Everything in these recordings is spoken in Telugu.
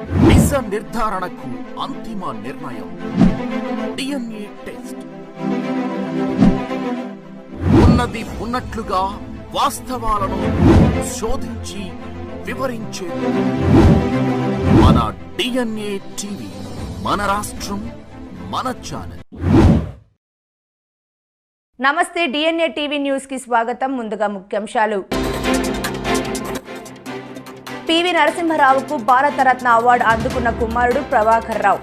నిజ నిర్ధారణకు అంతిమ నిర్ణయం డిఎన్ఏ టెస్ట్. ఉన్నది ఉన్నట్లుగా వాస్తవాలను శోధించి వివరించేది మన డిఎన్ఏ టీవీ. మన రాష్ట్రం, మన ఛానల్. నమస్తే, డిఎన్ఏ టీవీ న్యూస్ కి స్వాగతం. ముందుగా ముఖ్యాంశాలు. పివి నరసింహారావుకు భారతరత్న అవార్డు అందుకున్న కుమారుడు ప్రభాకర్ రావు.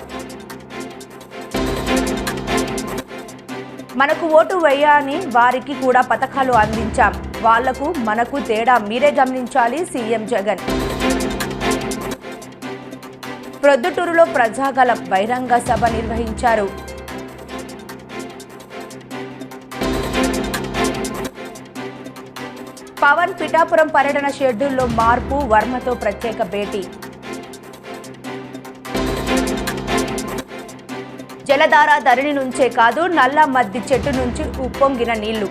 మనకు ఓటు వేయని వారికి కూడా పథకాలు అందించాం, వాళ్లకు మనకు తేడా మీరే గమనించాలి సీఎం జగన్. ప్రొద్దుటూరులో ప్రజాగళం బహిరంగ సభ నిర్వహించారు. పవన్ పిఠాపురం పర్యటన షెడ్యూల్లో మార్పు, వర్మతో ప్రత్యేక భేటీ. జలధార ధరణి నుంచే కాదు, నల్ల మద్ది చెట్టు నుంచి ఉప్పొంగిన నీళ్లు.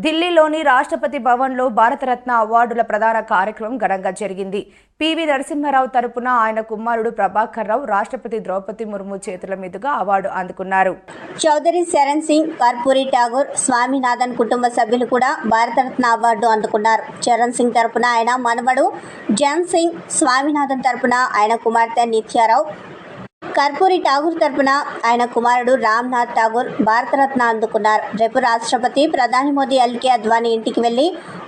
ఢిల్లీలోని రాష్ట్రపతి భవన్లో భారతరత్న అవార్డుల ప్రధాన కార్యక్రమం ఘనంగా జరిగింది. పివి నరసింహారావు తరపున ఆయన కుమారుడు ప్రభాకర్ రావు రాష్ట్రపతి ద్రౌపది ముర్ము చేతుల మీదుగా అవార్డు అందుకున్నారు. చౌదరి చరణ్ సింగ్, కర్పూరి ఠాగూర్, స్వామినాథన్ కుటుంబ సభ్యులు కూడా భారతరత్న అవార్డు అందుకున్నారు. చరణ్ సింగ్ తరపున ఆయన మనవడు జన్ సింగ్, స్వామినాథన్ తరపున ఆయన కుమార్తె నిత్యారావు, కర్పూరి ఠాగూర్ తరపున ఆయన కుమారుడు రామ్నాథ్ ఠాగూర్ భారతరత్న అందుకున్నారు. రేపు రాష్ట్రపతి ప్రధాని మోదీ ఎల్కే అద్వానీ ఇంటికి వెళ్లి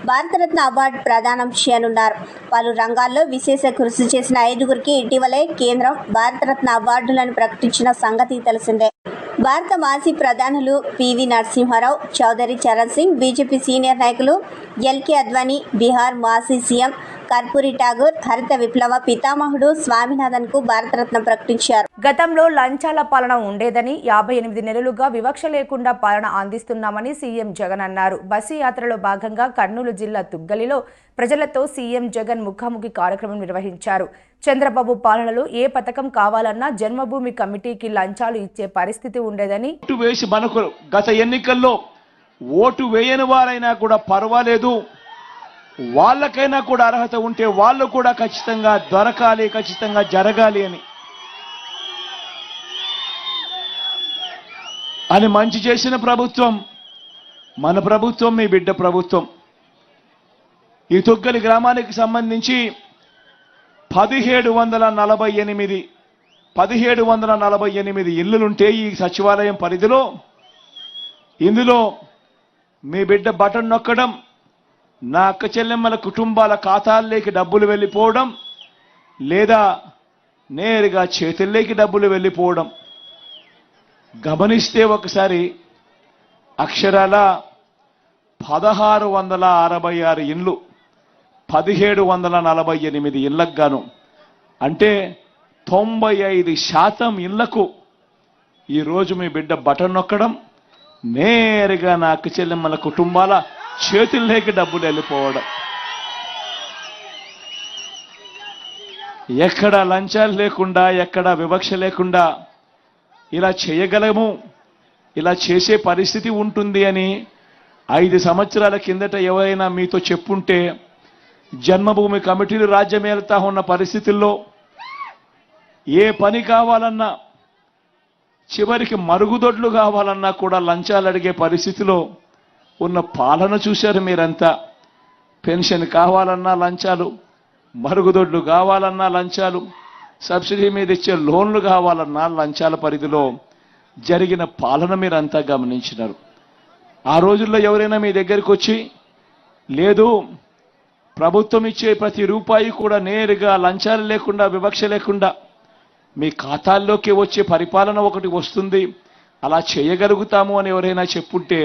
భారతరత్న అవార్డు ప్రదానం చేయనున్నారు. పలు రంగాల్లో విశేష కృషి చేసిన 5గురికి ఇటీవలే కేంద్రం భారతరత్న అవార్డులను ప్రకటించిన సంగతి తెలిసిందే. భారత మాజీ ప్రధానులు పివి నరసింహారావు, చౌదరి చరణ్ సింగ్, బీజేపీ సీనియర్ నాయకులు ఎల్కే అద్వానీ, బీహార్ మాజీ సీఎం కర్పూరి ఠాగూర్, హరిత విప్లవ పితామహుడు స్వామినాథన్ కు భారతరత్న ప్రకటించారు. గతంలో లంచాల పాలన ఉండేదని, 58 నెలలుగా వివక్ష లేకుండా పాలన అందిస్తున్నామని సీఎం జగన్ అన్నారు. బస్సు యాత్రలో భాగంగా కర్నూలు జిల్లా తుగ్గలిలో ప్రజలతో సీఎం జగన్ ముఖాముఖి కార్యక్రమం నిర్వహించారు. చంద్రబాబు పాలనలో ఏ పథకం కావాలన్నా జన్మభూమి కమిటీకి లంచాలు ఇచ్చే పరిస్థితి ఉండేదని, మనకు గత ఎన్నికల్లో ఓటు వేయని వారైనా కూడా పర్వాలేదు, వాళ్ళకైనా కూడా అర్హత ఉంటే వాళ్ళు కూడా ఖచ్చితంగా దొరకాలి, ఖచ్చితంగా జరగాలి అని మంచి చేసిన ప్రభుత్వం మన ప్రభుత్వం, మీ బిడ్డ ప్రభుత్వం. ఈ తుగ్గలి గ్రామానికి సంబంధించి 1748 ఇళ్లులుంటే ఈ సచివాలయం పరిధిలో, ఇందులో మీ బిడ్డ బటన్ నొక్కడం, నా అక్క చెల్లెమ్మల కుటుంబాల ఖాతాల్లోకి డబ్బులు వెళ్ళిపోవడం, లేదా నేరుగా చేతుల్లోకి డబ్బులు వెళ్ళిపోవడం గమనిస్తే ఒకసారి అక్షరాల 1666 ఇండ్లు 1748 ఇళ్లకు గాను, అంటే 95% ఇళ్లకు ఈరోజు మీ బిడ్డ బటన్ నొక్కడం, నేరుగా నా అక్క చెల్లెమ్మల కుటుంబాల చేతుల్లోకి డబ్బులు వెళ్ళిపోవడం. ఎక్కడ లంచాలు లేకుండా, ఎక్కడ వివక్ష లేకుండా ఇలా చేయగలము, ఇలా చేసే పరిస్థితి ఉంటుంది అని 5 సంవత్సరాల కిందట ఎవరైనా మీతో చెప్పుంటే, జన్మభూమి కమిటీలు రాజ్యమేలుతా ఉన్న పరిస్థితుల్లో ఏ పని కావాలన్నా, చివరికి మరుగుదొడ్లు కావాలన్నా కూడా లంచాలు అడిగే పరిస్థితిలో ఉన్న పాలన చూశారు మీరంతా. పెన్షన్ కావాలన్నా లంచాలు, మరుగుదొడ్లు కావాలన్నా లంచాలు, సబ్సిడీ మీద ఇచ్చే లోన్లు కావాలన్నా లంచాల పరిధిలో జరిగిన పాలన మీరంతా గమనించినారు. ఆ రోజుల్లో ఎవరైనా మీ దగ్గరికి వచ్చి, లేదు ప్రభుత్వం ఇచ్చే ప్రతి రూపాయి కూడా నేరుగా లంచాలు లేకుండా, వివక్ష లేకుండా మీ ఖాతాల్లోకి వచ్చే పరిపాలన ఒకటి వస్తుంది, అలా చేయగలుగుతాము అని ఎవరైనా చెప్పుంటే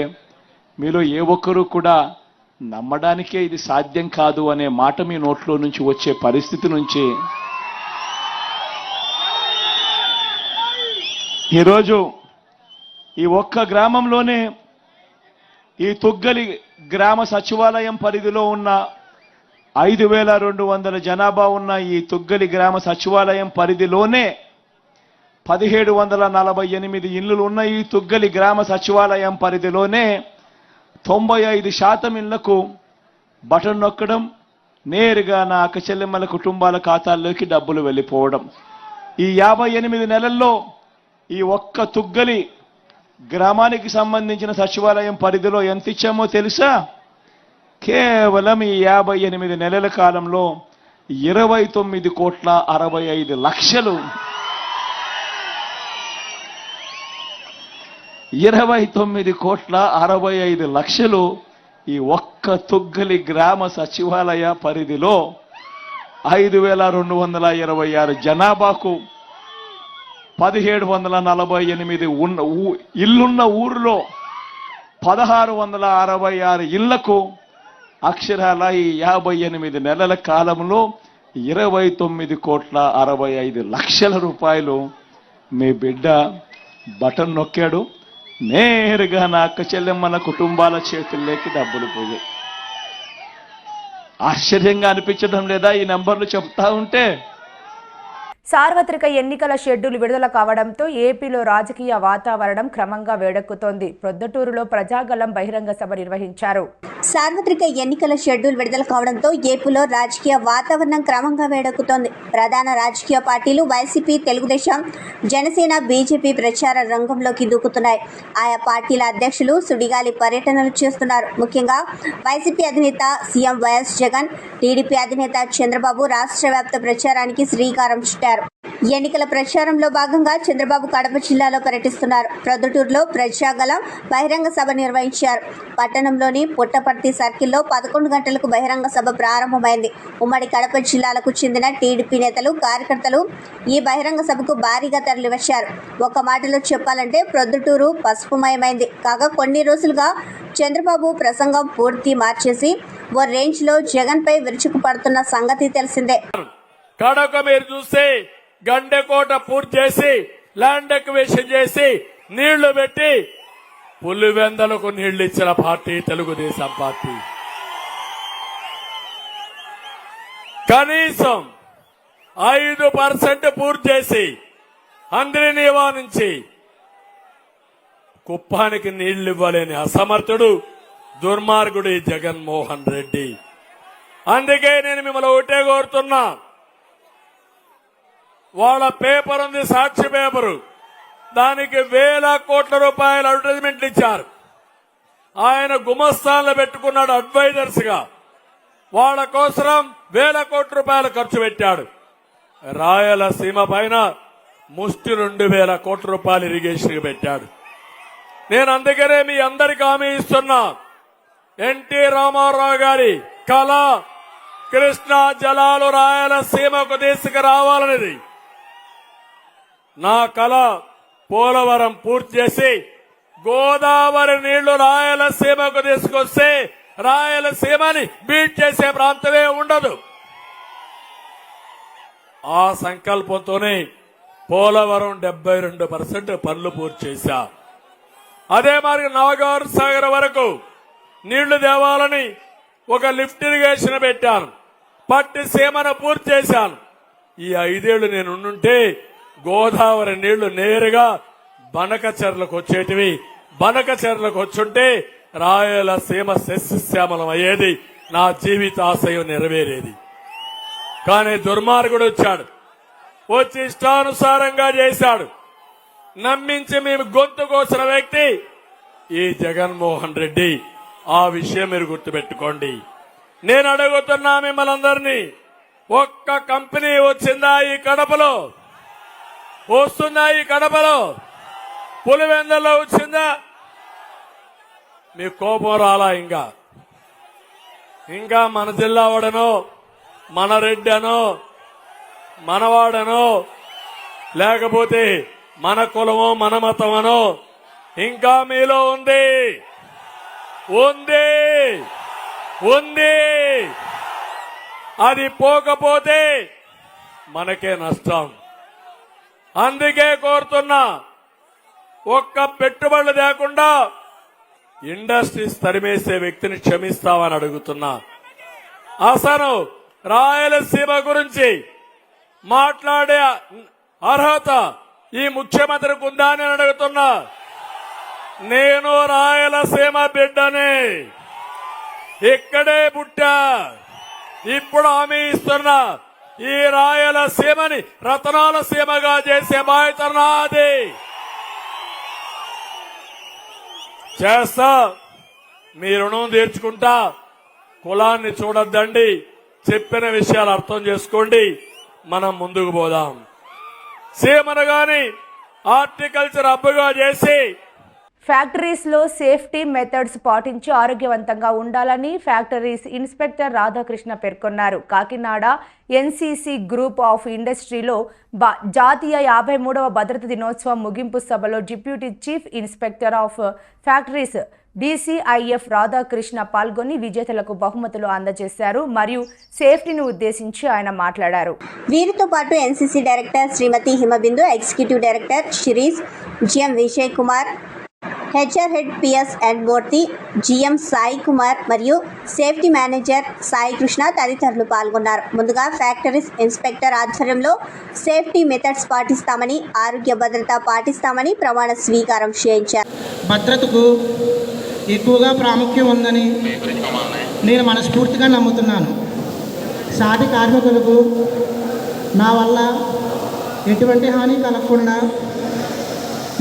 మీలో ఏ ఒక్కరూ కూడా నమ్మడానికే ఇది సాధ్యం కాదు అనే మాట మీ నోట్లో నుంచి వచ్చే పరిస్థితి నుంచి ఈరోజు ఈ ఒక్క గ్రామంలోనే, ఈ తుగ్గలి గ్రామ సచివాలయం పరిధిలో ఉన్న 5200 జనాభా ఉన్న ఈ తుగ్గలి గ్రామ సచివాలయం పరిధిలోనే 1748 ఇళ్లు ఉన్న ఈ తుగ్గలి గ్రామ సచివాలయం పరిధిలోనే 95% ఇళ్లకు బటన్ నొక్కడం, నేరుగా నా అక్క చెల్లెమ్మల కుటుంబాల ఖాతాల్లోకి డబ్బులు వెళ్ళిపోవడం. ఈ 58 నెలల్లో ఈ ఒక్క తుగ్గలి గ్రామానికి సంబంధించిన సచివాలయం పరిధిలో ఎంత ఇచ్చామో తెలుసా? కేవలం ఈ 58 నెలల కాలంలో 29,65,00,000 29,65,00,000 ఈ ఒక్క తుగ్గలి గ్రామ సచివాలయ పరిధిలో 5,226 జనాభాకు 1,748 ఇల్లున్న ఊరిలో 1,666 ఇళ్లకు అక్షరాల ఈ 58 నెలల కాలంలో 29,65,00,000 రూపాయలు మీ బిడ్డ బటన్ నొక్కాడు. నేరుగా నా అక్క చెల్లెమ్మల కుటుంబాల చేతుల్లోకి డబ్బులు పోయాయి. ఆశ్చర్యంగా అనిపించడం లేదా ఈ నంబర్లు చెప్తా ఉంటే? సార్వత్రిక ఎన్నికల షెడ్యూల్ విడుదల కావడంతో ఏపీలో రాజకీయ వాతావరణం క్రమంగా వేడెక్కుతోంది. ప్రొద్దుటూరులో ప్రజాగళం బహిరంగ సభ నిర్వహించారు. సార్వత్రిక ఎన్నికల షెడ్యూల్ విడుదల కావడంతో ఏపీలో రాజకీయ వాతావరణం క్రమంగా వేడెక్కుతోంది. ప్రధాన రాజకీయ పార్టీలు వైసీపీ, తెలుగుదేశం, జనసేన, బీజేపీ ప్రచార రంగంలోకి దూకుతున్నాయి. ఆయా పార్టీల అధ్యక్షులు సుడిగాలి పర్యటనలు చేస్తున్నారు. ముఖ్యంగా వైసీపీ అధినేత సీఎం వైఎస్ జగన్, టీడీపీ అధినేత చంద్రబాబు రాష్ట్ర వ్యాప్త ప్రచారానికి శ్రీకారం చుట్టారు. ఎన్నికల ప్రచారంలో భాగంగా చంద్రబాబు కడప జిల్లాలో పర్యటిస్తున్నారు. ప్రొద్దుటూరులో ప్రజాగళం బహిరంగ సభ నిర్వహించారు. పట్టణంలోని పుట్టపర్తి సర్కిల్లో 11 గంటలకు బహిరంగ సభ ప్రారంభమైంది. ఉమ్మడి కడప జిల్లాలకు చెందిన టీడీపీ నేతలు, కార్యకర్తలు ఈ బహిరంగ సభకు భారీగా తరలివచ్చారు. ఒక మాటలో చెప్పాలంటే ప్రొద్దుటూరు పసుపుమయమైంది. కాగా కొన్ని రోజులుగా చంద్రబాబు ప్రసంగం పూర్తి మార్చేసి ఓ రేంజ్లో జగన్పై విరుచుకుపడుతున్న సంగతి తెలిసిందే. కడక మీరు చూస్తే గండెకోట పూర్తి చేసి ల్యాండ్ ఎక్వేషన్ చేసి నీళ్లు పెట్టి పులివెందలకు నీళ్లు ఇచ్చిన పార్టీ తెలుగుదేశం పార్టీ. కనీసం 5% పూర్తి చేసి అంద్రినీవా నుంచి కుప్పానికి నీళ్లు ఇవ్వలేని అసమర్థుడు, దుర్మార్గుడు ఈ జగన్మోహన్ రెడ్డి. అందుకే నేను మిమ్మల్ని ఒకటే కోరుతున్నా, వాళ్ళ పేపర్ ఉంది, సాక్షి పేపరు, దానికి 1,000 కోట్ల రూపాయల అడ్వర్టైజ్మెంట్లు ఇచ్చారు. ఆయన గుమస్తాన్లు పెట్టుకున్నాడు అడ్వైజర్స్ గా. వాళ్ళ కోసం 1,000 కోట్ల రూపాయలు ఖర్చు పెట్టాడు. రాయలసీమ పైన ముష్టి 2,000 కోట్ల రూపాయలు ఇరిగేషన్ పెట్టాడు. నేను అందుకనే మీ అందరికీ హామీ ఇస్తున్నా, ఎన్టీ రామారావు గారి కళ కృష్ణా జలాలు రాయలసీమకు తీసుకురావాలనేది నా కళ. పోలవరం పూర్తి చేసి గోదావరి నీళ్లు రాయలసీమకు తీసుకొస్తే రాయలసీమని బీట్ చేసే ప్రాంతమే ఉండదు. ఆ సంకల్పంతోనే పోలవరం 72% పనులు పూర్తి చేశా. అదే మరి నవగారు సాగర్ వరకు నీళ్లు తేవాలని ఒక లిఫ్ట్ ఇరిగేషన్ పెట్టాను. పట్టి సీమను పూర్తి చేశాను. ఈ 5 ఏళ్లు నేను ఉండుంటే గోదావరి నీళ్లు నేరుగా బనకచెర్లకు వచ్చేటివి. బనకచెర్లకు వచ్చుంటే రాయలసీమ సస్యశ్యామలం అయ్యేది, నా జీవితాశయం నెరవేరేది. కానీ దుర్మార్గుడు వచ్చాడు, వచ్చి ఇష్టానుసారంగా చేశాడు. నమ్మించి మేము గొంతు కోసిన వ్యక్తి ఈ జగన్మోహన్ రెడ్డి. ఆ విషయం మీరు గుర్తుపెట్టుకోండి. నేను అడుగుతున్నా మిమ్మల్ని అందరినీ, ఒక్క కంపెనీ వచ్చిందా ఈ కడపలో? వస్తుందా ఈ కడపలో? పులివెందులో వచ్చిందా? మీ కోపం రాలా? ఇంకా మన జిల్లా వాడనో, మన రెడ్డి అనో, మనవాడనో, లేకపోతే మన కులమో మన మతమనో ఇంకా మీలో ఉంది. అది పోకపోతే మనకే నష్టం. అందుకే కోరుతున్నా, ఒక్క పెట్టుబడులు లేకుండా ఇండస్ట్రీస్ తరిమేసే వ్యక్తిని క్షమిస్తామని అడుగుతున్నా. అసలు రాయలసీమ గురించి మాట్లాడే అర్హత ఈ ముఖ్యమంత్రికి ఉందా అని అడుగుతున్నా. నేను రాయలసీమ బిడ్డనే, ఇక్కడే పుట్టా, ఇప్పుడు హామీ ఇస్తున్నా, ఈ రాయలసీమని రతనాల సీమగా చేసే బాధ్యత నాది. చేస్తా, మీ రుణం తీర్చుకుంటా. కులాన్ని చూడొద్దండి, చెప్పిన విషయాలు అర్థం చేసుకోండి, మనం ముందుకు పోదాం. సీమను గాని హార్టికల్చర్ హబ్గా చేసి ఫ్యాక్టరీస్ లో సేఫ్టీ మెథడ్స్ పాటించి ఆరోగ్యవంతంగా ఉండాలని ఫ్యాక్టరీస్ ఇన్స్పెక్టర్ రాధాకృష్ణ పేర్కొన్నారు. కాకినాడ ఎన్సీసీ గ్రూప్ ఆఫ్ ఇండస్ట్రీలో జాతీయ 53వ భద్రతా దినోత్సవం ముగింపు సభలో deputy chief inspector of factories DCIF Radhakrishna పాల్గొని విజేతలకు బహుమతులు అందజేశారు మరియు సేఫ్టీని ఉద్దేశించి ఆయన మాట్లాడారు. వీరితో పాటు NCC director Shrimati Himabindu, executive director Shirish, GM Vijay Kumar, HR head PS and Murthy, GM Sai Kumar మరియు సేఫ్టీ మేనేజర్ సాయి కృష్ణ తదితరులు పాల్గొన్నారు. ముందుగా ఫ్యాక్టరీస్ ఇన్స్పెక్టర్ ఆధ్వర్యంలో సేఫ్టీ మెథడ్స్ పాటిస్తామని, ఆరోగ్య భద్రత పాటిస్తామని ప్రమాణ స్వీకారం చేయించారు. భద్రతకు ఎక్కువగా ప్రాముఖ్యం ఉందని నేను మనస్ఫూర్తిగా నమ్ముతున్నాను. సాటి కార్మికులకు నా వల్ల ఎటువంటి హాని కలగకుండా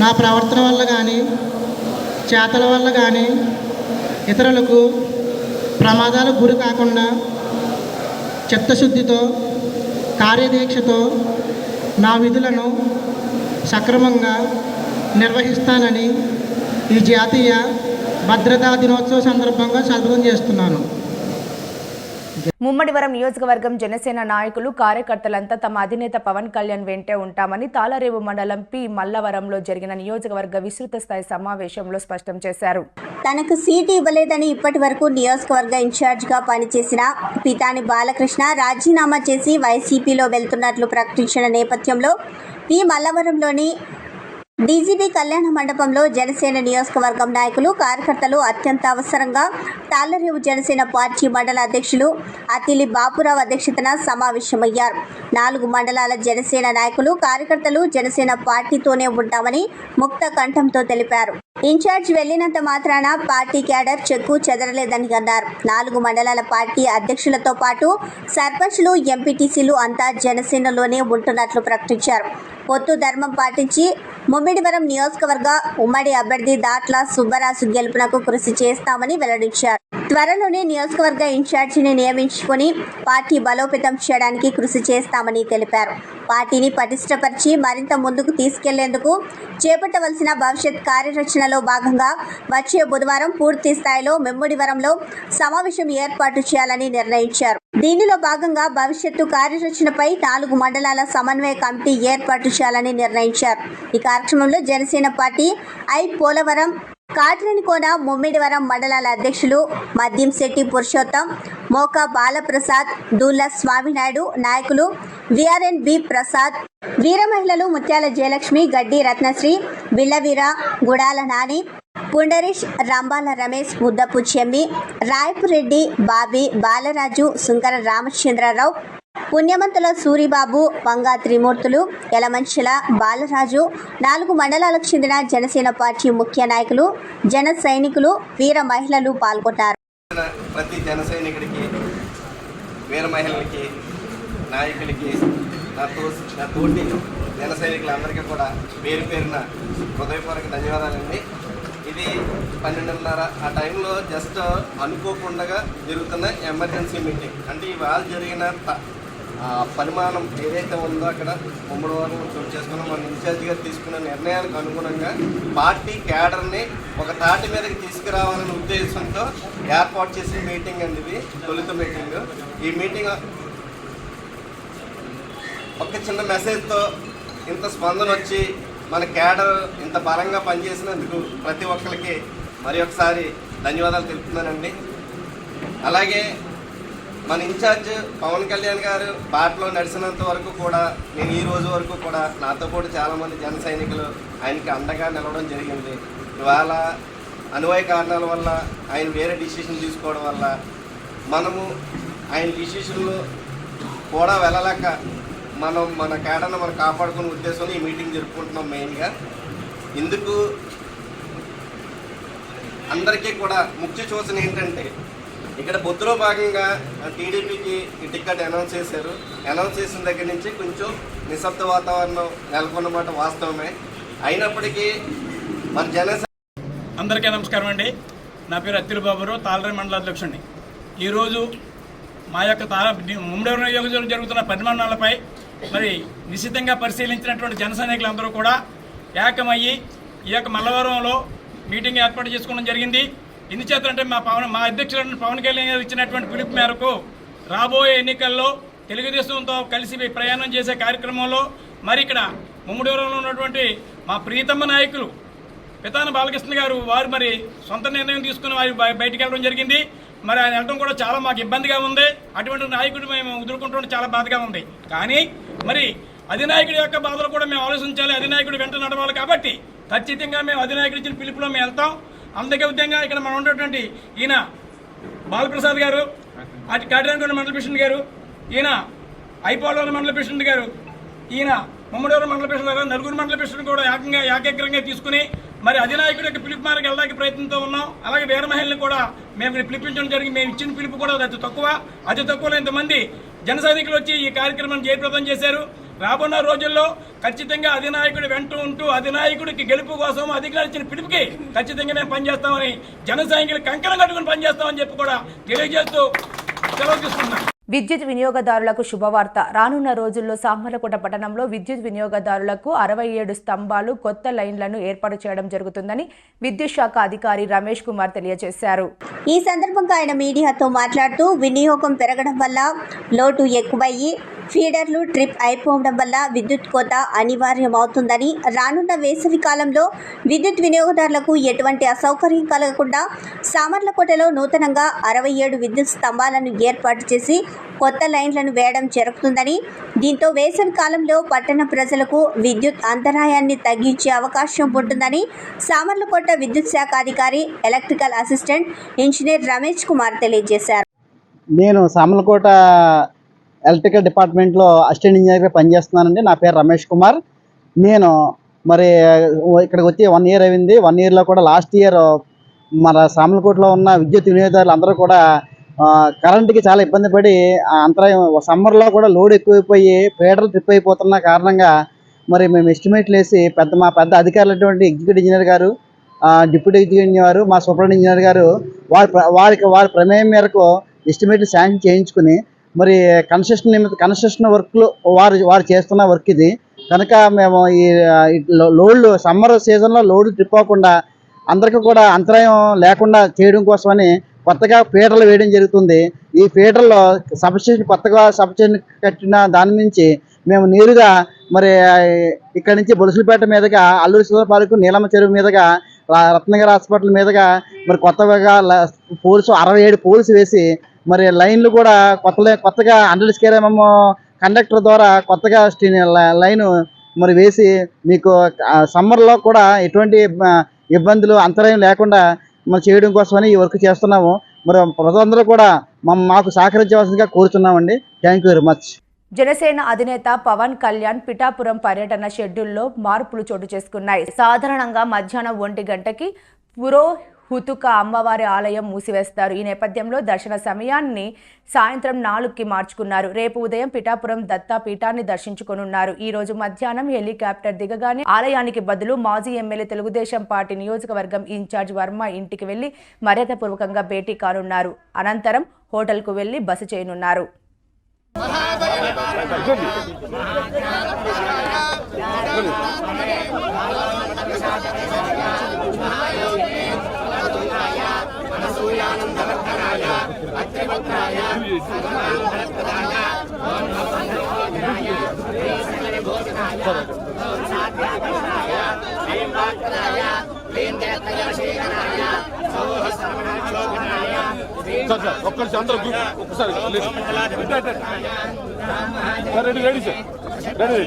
నా ప్రవర్తన వల్ల కానీ, చేతల వల్ల కానీ ఇతరులకు ప్రమాదాలకు గురి కాకుండా చిత్తశుద్ధితో, కార్యదీక్షతో నా విధులను సక్రమంగా నిర్వహిస్తానని ఈ జాతీయ భద్రతా దినోత్సవ సందర్భంగా సంతకం చేస్తున్నాను. ముమ్మడివరం నియోజకవర్గం జనసేన నాయకులు, కార్యకర్తలంతా తమ అధినేత పవన్ కళ్యాణ్ వెంటే ఉంటామని తాళరేవు మండలం P మల్లవరంలో జరిగిన నియోజకవర్గ విస్తృత స్థాయి సమావేశంలో స్పష్టం చేశారు. తనకు సీటు ఇవ్వలేదని ఇప్పటి వరకు నియోజకవర్గ ఇన్ఛార్జిగా పనిచేసిన పితాని బాలకృష్ణ రాజీనామా చేసి వైసీపీలో వెళ్తున్నట్లు ప్రకటించిన నేపథ్యంలో P మల్లవరంలోని డీజీపీ కళ్యాణ మండపంలో జనసేన నియోజకవర్గం నాయకులు, కార్యకర్తలు అత్యంత అవసరంగా తాళ్లరేవు జనసేన పార్టీ మండల అధ్యక్షులు అతిలి బాపురావు అధ్యక్షతన సమావేశమయ్యారు. 4 మండలాల జనసేన నాయకులు, కార్యకర్తలు జనసేన పార్టీతోనే ఉంటామని ముక్త కంఠంతో తెలిపారు. ఇన్ఛార్జ్ వెళ్లినంత మాత్రాన పార్టీ క్యాడర్ చెక్కు చెదరలేదని అన్నారు. 4 మండలాల పార్టీ అధ్యక్షులతో పాటు సర్పంచ్లు, ఎంపీటీసీలు అంతా జనసేనలోనే ఉంటున్నట్లు ప్రకటించారు. పొత్తు ధర్మం పాటించి ముమ్మిడివరం నియోజకవర్గ ఉమ్మడి అభ్యర్థి దాట్ల సుబ్బరాజు గెలుపునకు కృషి చేస్తామని వెల్లడించారు. త్వరలోనే నియోజకవర్గ ఇన్ఛార్జిని నియమించుకుని పార్టీ బలోపేతం చేయడానికి కృషి చేస్తామని తెలిపారు. పార్టీని పటిష్టపరిచి మరింత ముందుకు తీసుకెళ్లేందుకు చేపట్టవలసిన భవిష్యత్ కార్యరచనలో భాగంగా వచ్చే బుధవారం పూర్తి స్థాయిలో ముమ్మిడివరంలో సమావేశం ఏర్పాటు చేయాలని నిర్ణయించారు. దీనిలో భాగంగా భవిష్యత్తు కార్యరచనపై 4 మండలాల సమన్వయ కమిటీ ఏర్పాటు చేయాలని నిర్ణయించారు. ఈ కార్యక్రమంలో జనసేన పార్టీ పోలవరం, కాట్రేనికోన, ముమ్మిడివరం మండలాల అధ్యక్షులు మద్యంశెట్టి పురుషోత్తం, మోకా బాలప్రసాద్, దూల్ల స్వామినాయుడు, నాయకులు VRNB ప్రసాద్, వీర మహిళలు ముత్యాల జయలక్ష్మి, గడ్డి రత్నశ్రీ, బిల్లవీర, గుడాల నాని, పుండరీష్, రంబాల రమేష్, ముద్దపు చెమ్మి, రాయపురెడ్డి, బాబీ, బాలరాజు, సుంకర రామచంద్రరావు, పుణ్యమంతుల సూరిబాబు, వంగా త్రిమూర్తులు, యలమంచిల బాలరాజు, 4 మండలాలకు చెందిన జనసేన పార్టీ ముఖ్య నాయకులు, జన సైనికులు, వీర మహిళలు పాల్గొన్నారు. ప్రతి జన సైనికుడికి, వీర మహిళలకి, నాయకులకి, నా తోటి జన సైనికులందరికీ కూడా పేరు పేరున హృదయపూర్వక ధన్యవాదాలండి. ఇది 12:30 ఆ టైంలో జస్ట్ అనుకోకుండా జరుగుతున్న ఎమర్జెన్సీ మీటింగ్. అంటే ఇవాళ జరిగిన పరిమాణం ఏదైతే ఉందో అక్కడ ఉమ్మడి వారం చోటు చేసుకున్న మన ఇన్ఛార్జిగా తీసుకున్న నిర్ణయాలకు అనుగుణంగా పార్టీ క్యాడర్ని ఒక తాటి మీదకి తీసుకురావాలనే ఉద్దేశంతో ఏర్పాటు చేసిన మీటింగ్ అండి. ఇది తొలుత మీటింగ్. ఈ మీటింగ్ ఒక చిన్న మెసేజ్తో ఇంత స్పందన వచ్చి మన క్యాడర్ ఇంత బలంగా పనిచేసినందుకు ప్రతి ఒక్కరికి మరి ఒకసారి ధన్యవాదాలు తెలుపుతున్నానండి. అలాగే మన ఇన్ఛార్జ్ పవన్ కళ్యాణ్ గారు బాటలో నడిచినంత వరకు కూడా నేను ఈ రోజు వరకు కూడా నాతో పాటు చాలామంది జన సైనికులు ఆయనకి అండగా నిలవడం జరిగింది. ఇవాళ అనువాయ కారణాల వల్ల ఆయన వేరే డిసిషన్ తీసుకోవడం వల్ల మనము ఆయన డిసిషన్లు కూడా వెళ్ళలేక మన క్యాడర్ను మనం కాపాడుకునే ఉద్దేశంలో ఈ మీటింగ్ జరుపుకుంటున్నాం. మెయిన్గా ఇందుకు అందరికీ కూడా ముఖ్య సూచన ఏంటంటే ఇక్కడ పొత్తులో భాగంగా టీడీపీకి టికెట్ అనౌన్స్ చేశారు. అనౌన్స్ చేసిన దగ్గర నుంచి కొంచెం నిశ్శబ్ద వాతావరణం నెలకొన్నమాట వాస్తవమే. అయినప్పటికీ మన జనసేన అందరికీ నమస్కారం అండి. నా పేరు అత్తిరి బాబురావు, తాళరేవు మండల అధ్యక్షుడిని. ఈరోజు మా యొక్క ముమ్మడేరు నియోజకవర్గంలో జరుగుతున్న పరిమాణాలపై మరి నిశ్చితంగా పరిశీలించినటువంటి జన సైనికులందరూ కూడా ఏకమయ్యి ఈ యొక్క మల్లవరంలో మీటింగ్ ఏర్పాటు చేసుకోవడం జరిగింది. ఎందుచేతంటే మా అధ్యక్షుడు పవన్ కళ్యాణ్ గారు ఇచ్చినటువంటి పిలుపు మేరకు రాబోయే ఎన్నికల్లో తెలుగుదేశంతో కలిసి ప్రయాణం చేసే కార్యక్రమంలో మరి ఇక్కడ ముమ్మడేరులో ఉన్నటువంటి మా ప్రియతమ నాయకులు పితాన బాలకృష్ణ గారు వారు మరి సొంత నిర్ణయం తీసుకుని వారు బయటికి వెళ్ళడం జరిగింది. మరి ఆయన వెళ్ళడం కూడా చాలా మాకు ఇబ్బందిగా ఉంది. అటువంటి నాయకుడు మేము ఎదుర్కొంటుంటే చాలా బాధగా ఉంది. కానీ మరి అధినాయకుడి యొక్క బాధలు కూడా మేము ఆలోచించాలి. అధినాయకుడు వెంట నడవాలి. కాబట్టి ఖచ్చితంగా మేము అధినాయకుడు ఇచ్చిన పిలుపులో మేము వెళ్తాం. అందుకే విధంగా ఇక్కడ మనం ఉన్నటువంటి ఈయన బాలప్రసాద్ గారు, అటు కాటిరానికొండ మండల ప్రెసిడెంట్ గారు, ఈయన ఐపోలవరం మండల ప్రెసిడెంట్ గారు, ఈయన ముమ్మడేరు మండల ప్రెసిడెంట్ గారు, నలుగురు మండల ప్రెసిడెంట్ కూడా ఏకగ్రంగా తీసుకుని మరి అధినాయకుడి యొక్క పిలుపు మేరకు వెళ్ళడానికి ప్రయత్నంతో ఉన్నాం. అలాగే వీర మహిళలను కూడా మేము పిలిపించడం జరిగింది. మేము ఇచ్చిన పిలుపు కూడా అతి తక్కువలో ఇంతమంది జన సైనికులు వచ్చి ఈ కార్యక్రమాన్ని జయప్రదం చేశారు. రాబోన్న రోజుల్లో ఖచ్చితంగా అధినాయకుడు వెంట ఉంటూ అధినాయకుడికి గెలుపు కోసం అధికారులు ఇచ్చిన పిలుపుకి ఖచ్చితంగా మేము పనిచేస్తామని, జన సైనికులు కంకణం కట్టుకుని పనిచేస్తామని చెప్పి కూడా తెలియజేస్తూ సెలవు తీసుకుంటున్నాం. విద్యుత్ వినియోగదారులకు శుభవార్త. రానున్న రోజుల్లో సామర్లకోట పట్టణంలో విద్యుత్ వినియోగదారులకు 67 స్తంభాలు, కొత్త లైన్లను ఏర్పాటు చేయడం జరుగుతుందని విద్యుత్ శాఖ అధికారి రమేష్ కుమార్ తెలియజేశారు. ఈ సందర్భంగా ఆయన మీడియాతో మాట్లాడుతూ వినియోగం పెరగడం వల్ల లోటు ఎక్కువయ్యి ఫీడర్లు ట్రిప్ అయిపోవడం వల్ల విద్యుత్ కోత అనివార్యమవుతుందని, రానున్న వేసవి కాలంలో విద్యుత్ వినియోగదారులకు ఎటువంటి అసౌకర్యం కలగకుండా సామర్లకోటలో నూతనంగా 67 విద్యుత్ స్తంభాలను ఏర్పాటు చేసి కొత్త లైన్లను వేయడం జరుగుతుందని, దీంతో వేసవి కాలంలో పట్టణ ప్రజలకు విద్యుత్ అంతరాయాన్ని తగ్గించే అవకాశం ఉంటుందని సామర్లకోట విద్యుత్ శాఖ అధికారి electrical assistant engineer Ramesh Kumar తెలియజేశారు. నేను సామర్లకోట ఎలక్ట్రికల్ డిపార్ట్మెంట్లో అసిస్టెంట్ ఇంజనీర్గా పనిచేస్తున్నానండి. నా పేరు రమేష్ కుమార్. నేను మరి ఇక్కడికి వచ్చి 1 ఇయర్ అయింది. 1 ఇయర్లో కూడా లాస్ట్ ఇయర్ మన సామర్లకోటలో ఉన్న విద్యుత్ వినియోగదారులు అందరూ కూడా కరెంటుకి చాలా ఇబ్బంది పడి అంతరాయం, సమ్మర్లో కూడా లోడ్ ఎక్కువైపోయి ఫీడర్లు ట్రిప్ అయిపోతున్న కారణంగా మరి మేము ఎస్టిమేట్లు వేసి మా పెద్ద అధికారులైనటువంటి ఎగ్జిక్యూటివ్ ఇంజనీర్ గారు, డిప్యూటీ ఎగ్జిక్యూటివ్ ఇంజనీర్ గారు, మా సూపరింటెండెంట్ ఇంజనీర్ గారు వారి ప్రమేయం మేరకు ఎస్టిమేట్లు శాంక్షన్ చేయించుకుని మరి కన్స్ట్రక్షన్ వర్క్లు వారు చేస్తున్న వర్క్ ఇది కనుక మేము ఈ లోడ్లు సమ్మర్ సీజన్లో లోడ్ ట్రిప్ అవ్వకుండా అందరికీ కూడా అంతరాయం లేకుండా చేయడం కోసమని కొత్తగా ఫీడర్లు వేయడం జరుగుతుంది. ఈ ఫీడర్లో కొత్తగా సబ్స్టేషన్ కట్టిన దాని నుంచి మేము నేరుగా మరి ఇక్కడి నుంచి బొలుసులపేట మీదుగా అల్లూరి సీతారామ పార్కు, నీలమ్మ చెరువు మీదుగా, రత్నగిరి హాస్పిటల్ మీదుగా మరి కొత్తగా పోల్స్ 67 పోల్స్ వేసి మరి లైన్లు కూడా కొత్తగా 100 స్క్వేర్ mm కండక్టర్ ద్వారా కొత్తగా లైన్ మరి వేసి మీకు సమ్మర్లో కూడా ఎటువంటి ఇబ్బందులు అంతరాయం లేకుండా మనం చేయడం కోసమని ఈ వర్క్ చేస్తున్నాము. మరి ప్రజలందరూ కూడా మాకు సహకరించవలసిందిగా కోరుతున్నామండి. Thank you very much. Janasena అధినేత పవన్ కళ్యాణ్ పిఠాపురం పర్యటన షెడ్యూల్లో మార్పులు చోటు చేసుకున్నాయి. సాధారణంగా మధ్యాహ్నం 1 గంటకి పురోహుతుక అమ్మవారి ఆలయం మూసివేస్తారు. ఈ నేపథ్యంలో దర్శన సమయాన్ని సాయంత్రం 4కి మార్చుకున్నారు. రేపు ఉదయం పిఠాపురం దత్తాపీఠాన్ని దర్శించుకోనున్నారు. ఈ రోజు మధ్యాహ్నం హెలికాప్టర్ దిగగానే ఆలయానికి బదులు మాజీ ఎమ్మెల్యే తెలుగుదేశం పార్టీ నియోజకవర్గం ఇన్ఛార్జ్ వర్మ ఇంటికి వెళ్లి మర్యాదపూర్వకంగా భేటీ కానున్నారు. అనంతరం హోటల్కు వెళ్లి బస చేయనున్నారు. ఒక్కసారి అందరూ ఒక్కసారి రెడీ రెడీ సార్ రెడీ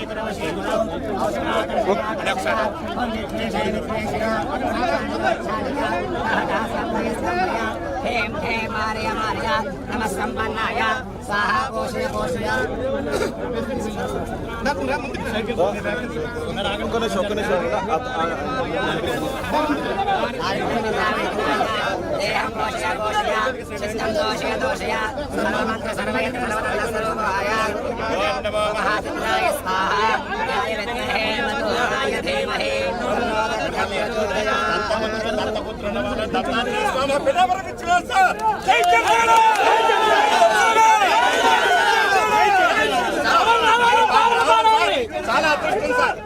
చాలా అదృష్టం సార్.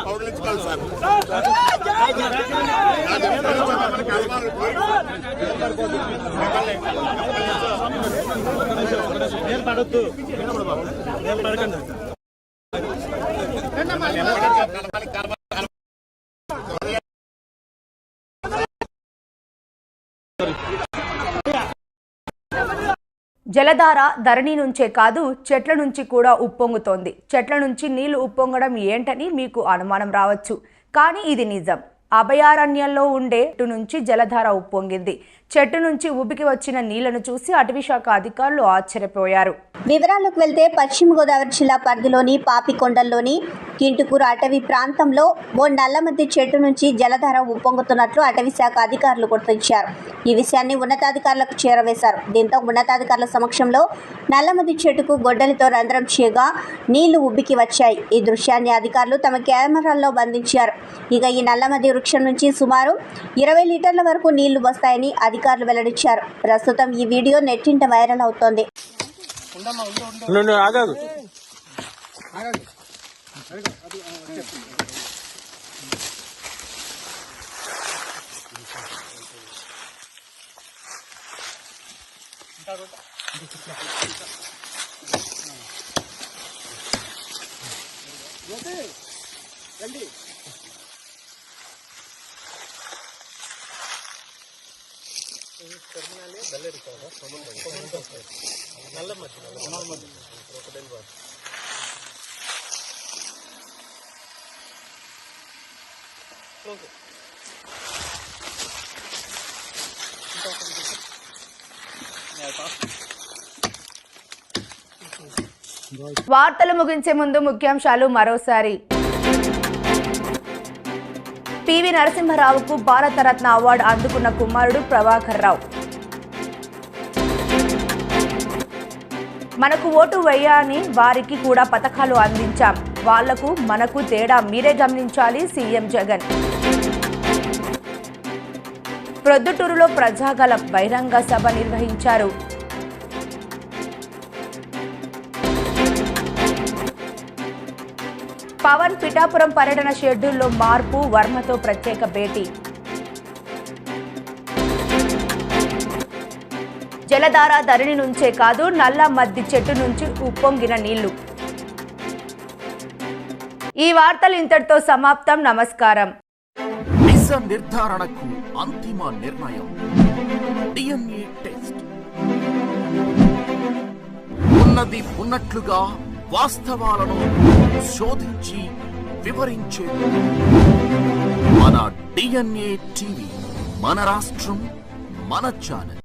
పౌరులించుకోవాలి సార్. జలధార ధరణి నుంచే కాదు చెట్ల నుంచి కూడా ఉప్పొంగుతోంది. చెట్ల నుంచి నీళ్లు ఉప్పొంగడం ఏంటని మీకు అనుమానం రావచ్చు, కానీ ఇది నిజం. అభయారణ్యంలో ఉండే చెట్టు నుంచి జలధార ఉప్పొంగింది. చెట్టు నుంచి ఉబికి వచ్చిన నీళ్లను చూసి అటవీశాఖ అధికారులు ఆశ్చర్యపోయారు. వివరాలకు వెళ్తే పశ్చిమ గోదావరి జిల్లా పరిధిలోని పాపికొండల్లోని కింటుకూరు అటవీ ప్రాంతంలో ఓ నల్లమద్ది చెట్టు నుంచి జలధార ఉప్పొంగుతున్నట్లు అటవీశాఖ అధికారులు గుర్తించారు. ఈ విషయాన్ని ఉన్నతాధికారులకు చేరవేశారు. దీంతో ఉన్నతాధికారుల సమక్షంలో నల్లమద్ది చెట్టుకు గొడ్డలితో రంధ్రం చేయగా నీళ్లు ఉబ్బికి వచ్చాయి. ఈ దృశ్యాన్ని అధికారులు తమ కెమెరాల్లో బంధించారు. ఇక ఈ నల్లమద్ది వృక్షం నుంచి సుమారు 20 లీటర్ల వరకు నీళ్లు వస్తాయని అధికారులు వెల్లడించారు. ప్రస్తుతం ఈ వీడియో నెట్టింట వైరల్ అవుతోంది. వార్తలు ముగించే ముందు ముఖ్యాంశాలు మరోసారి. పివి నరసింహారావుకు భారతరత్న అవార్డు అందుకున్న కుమారుడు ప్రభాకర్ రావు. మనకు ఓటు వేయని వారికి కూడా పథకాలు అందించాం. వాళ్లకు మనకు తేడా మీరే గమనించాలి సీఎం జగన్. ప్రొద్దుటూరులో ప్రజాగళం బహిరంగ సభ నిర్వహించారు. పవన్ పిఠాపురం పర్యటన షెడ్యూల్లో మార్పు, వర్మతో ప్రత్యేక భేటీ. జలధార ధరణి నుంచే కాదు నల్ల మద్ది చెట్టు నుంచి ఉప్పొంగిన నీళ్లు. ఈ వార్తలు ఇంతటితో సమాప్తం. నమస్కారం. నిజ నిర్ధారణకు అంతిమ నిర్ణయం DNA టెస్ట్. ఉన్నది ఉన్నట్లుగా వాస్తవాలను శోధించి వివరించేది మన DNA టీవీ. మన రాష్ట్రం, మన ఛానల్.